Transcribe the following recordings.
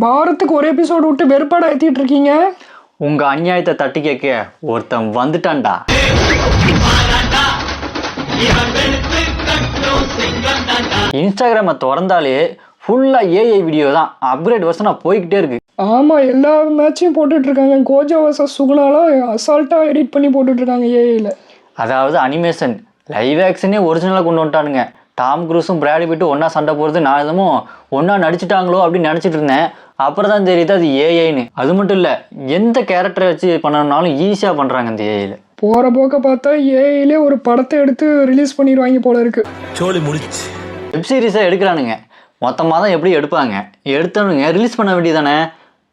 வாரத்துக்கு ஒரு எபிசோடு விட்டு வெறுப்பாடா ஏத்திட்டு இருக்கீங்க. உங்க அநியாயத்தை தட்டி கேட்க ஒருத்தன் வந்துட்டான்டா. இன்ஸ்டாகிராமை திறந்தாலே ஃபுல்லா ஏஐ வீடியோ தான், அப்கிரேட் வருஷனா போய்கிட்டே இருக்கு. ஆமா, எல்லா மேட்சையும் போட்டுட்டு இருக்காங்க. கோஜா வர்சஸ் சுகுணாலாம் அசால்ட்டா எடிட் பண்ணி போட்டுட்டு இருக்காங்க ஏஐல. அதாவது அனிமேஷன் லைவ் ஆக்ஷனே ஒரிஜினலாக கொண்டு வந்துட்டானுங்க. டாம் க்ரூஸும் பிராடி பிட்டும் ஒன்றா சண்டை போகிறது நான் எதுவும் ஒன்றா நடிச்சிட்டாங்களோ அப்படின்னு நினச்சிட்டு இருந்தேன். அப்புறம் தான் தெரியுது அது ஏஐன்னு. அது மட்டும் இல்லை, எந்த கேரக்டரை வச்சு பண்ணணும்னாலும் ஈஸியாக பண்ணுறாங்க இந்த ஏஐயில். போகிற போக்க பார்த்தா ஏஐலே ஒரு படத்தை எடுத்து ரிலீஸ் பண்ணிடுவாங்க போல இருக்கு. சோலி முடிச்சு வெப்சீரிஸாக எடுக்கிறானுங்க, மொத்தமாக தான் எப்படி எடுப்பாங்க, எடுத்தவனுங்க ரிலீஸ் பண்ண வேண்டியதானே.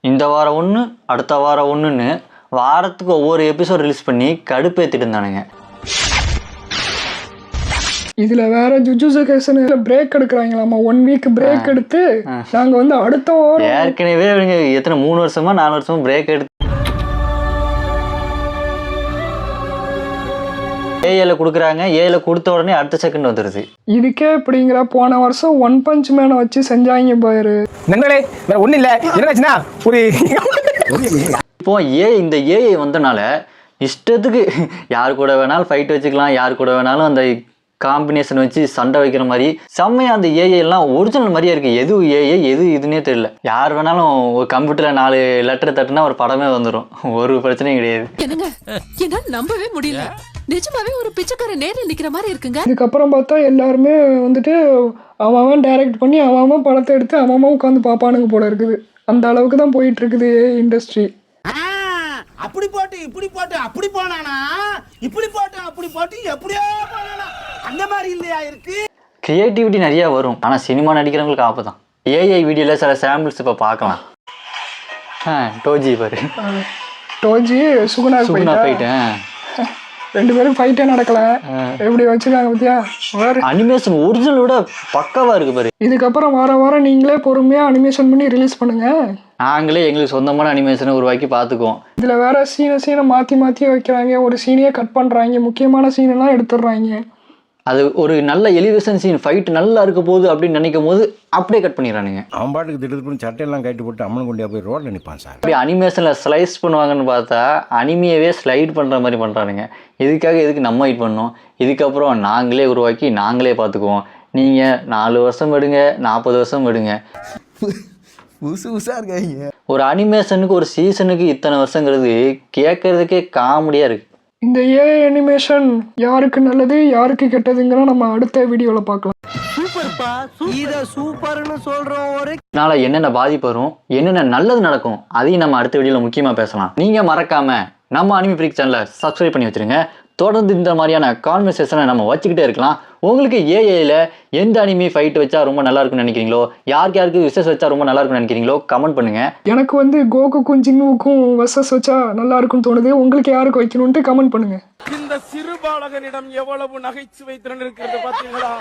இந்த வாரம் ஒன்று, அடுத்த வாரம் ஒன்றுன்னு வாரத்துக்கு ஒவ்வொரு எபிசோட் ரிலீஸ் பண்ணி கடுப்பேற்றிட்டு இருந்தானுங்க. இதுல வேற ஜுஜுட்சு கைசன்ல பிரேக் எடுக்கிறாங்களாமா. 1 வீக் பிரேக் எடுத்து நாங்க வந்து அடுத்த வாரம் ஏற்கனவே எத்தனை 3 வருஷமா 4 வருஷமா பிரேக் எடுத்து ஏஐல கொடுக்குறாங்க. ஏஐல கொடுத்த உடனே அடுத்த செகண்ட் வந்துடுது. இதுக்கே இப்படிங்கிற போன வருஷம் ஒன் பஞ்ச் மேனை வச்சு செஞ்சாங்க பாரு. நண்பர்களே வேற ஒன்றும் இல்லை, என்னாச்சுன்னா ஒரு இப்போ இந்த ஏஐ வந்தனால இஷ்டத்துக்கு யார் கூட வேணாலும் ஃபைட் வச்சுக்கலாம், யார் கூட வேணாலும் அந்த காம்பினேஷன் வச்சு சண்டை வைக்கிற மாதிரி செம்மையாக அந்த ஏஐ எல்லாம் ஒரிஜினல் மாதிரியே இருக்குது. எது ஏஐ எது இதுன்னே தெரியல. யார் வேணாலும் ஒரு கம்ப்யூட்டரில் 4 லெட்டர் தட்டுனா ஒரு படமே வந்துடும், ஒரு பிரச்சனையும் கிடையாது. என்னங்க என்னால நம்பவே முடியல, நிஜமாவே ஒரு பிச்சைக்கார நேரில் நிக்கிற மாதிரி இருக்குங்க. இதுக்கப்புறம் பார்த்தா எல்லாருமே வந்துட்டு அவன் டைரக்ட் பண்ணி அவன் படத்தை எடுத்து அவன் உட்காந்து பாப்பானுங்க போல இருக்குது. அந்த அளவுக்கு தான் போயிட்டு இருக்குது இண்டஸ்ட்ரி. அப்படி போட்டு இப்படி போட்டு அப்படி போனானா, இப்படி போட்டு அப்படி போட்டு எப்படியோ போனானா, அந்த மாதிரி இல்லையா இருக்கு. கிரியேட்டிவிட்டி நிறையா வரும், ஆனால் சினிமா நடிக்கிறவங்களுக்கு ஆப்பு தான். ஏஐ வீடியோவில் சில சாம்பிள்ஸ் இப்போ பார்க்கலாம். டோஜி பாரு, டோஜி சுகுணா போயிட்டேன், 2 பேரும் ஃபைட்டே நடக்கல, எப்படி வச்சிருக்காங்க பத்தியா. அனிமேஷன் ஒரிஜினல் விட பக்காவா இருக்கு பாரு. இதுக்கப்புறம் வாரம் நீங்களே பொறுமையா அனிமேஷன் பண்ணி ரிலீஸ் பண்ணுங்க. நாங்களே எங்களுக்கு சொந்தமான அனிமேஷனை உருவாக்கி பார்த்துக்குவோம். இதுல வேற சீனை மாத்தி வைக்கிறாங்க, ஒரு சீனையே கட் பண்றாங்க, முக்கியமான சீனெல்லாம் எடுத்துடுறாங்க. அது ஒரு நல்ல எலிவேஷன் சீன், ஃபைட் நல்லா இருக்க போகுது அப்படின்னு நினைக்கும் போது அப்படியே கட் பண்ணிடுறானுங்க. அவன் பாட்டுக்கு திட்டு பண்ணி சட்டையெல்லாம் கட்டி போட்டு அம்மன் கொண்டியா போய் ரோட்ல நிற்பான் சார். அப்படி அனிமேஷனில் ஸ்லைஸ் பண்ணுவாங்கன்னு பார்த்தா அனிமையவே ஸ்லைட் பண்ணுற மாதிரி பண்ணுறானுங்க. இதுக்காக எதுக்கு நம்ம வெயிட் பண்ணோம்? இதுக்கப்புறம் நாங்களே உருவாக்கி நாங்களே பார்த்துக்குவோம். நீங்கள் 4 வருஷம் எடுங்க, 40 வருஷம் எடுங்க, உசா இருக்காங்க. ஒரு அனிமேஷனுக்கு ஒரு சீசனுக்கு இத்தனை வருஷங்கிறது கேட்கறதுக்கே காமெடியாக இருக்குது. இந்த ஏஐ அனிமேஷன் யாருக்கு நல்லது யாருக்கு கெட்டதுங்கிற நம்ம அடுத்த வீடியோவில் பார்க்கலாம். சூப்பர்னு சொல்றோம். இதனால என்னென்ன பாதிப்பு வரும், என்னென்ன நல்லது நடக்கும், அதையும் நம்ம அடுத்த வீடியோவில் முக்கியமாக பேசலாம். நீங்கள் மறக்காம நம்ம அனிமி ஃப்ரீக் சேனலை சப்ஸ்கிரைப் பண்ணி வச்சுருங்க. தொடர்ந்து இந்த மாதிரியான கான்வர்சேஷனை நம்ம வச்சுக்கிட்டே இருக்கலாம். உங்களுக்கு ஏஐயில் எந்த அனிமி ஃபைட் வச்சா ரொம்ப நல்லா இருக்குன்னு நினைக்கிறீங்களோ, யாருக்கு விசஸ் வச்சா ரொம்ப நல்லா இருக்குன்னு நினைக்கிறீங்களோ கமெண்ட் பண்ணுங்க. எனக்கு வந்து கோகுக்கும் ஜின்னுவுக்கும் வசஸ் வச்சா நல்லா இருக்குன்னு தோணுது. உங்களுக்கு யாருக்கு வைக்கணும்ட்டு கமெண்ட் பண்ணுங்க. இந்த சிறுபாலகனிடம் எவ்வளவு நகைச்சுவை திறன் இருக்கிறது பார்த்தீங்களா?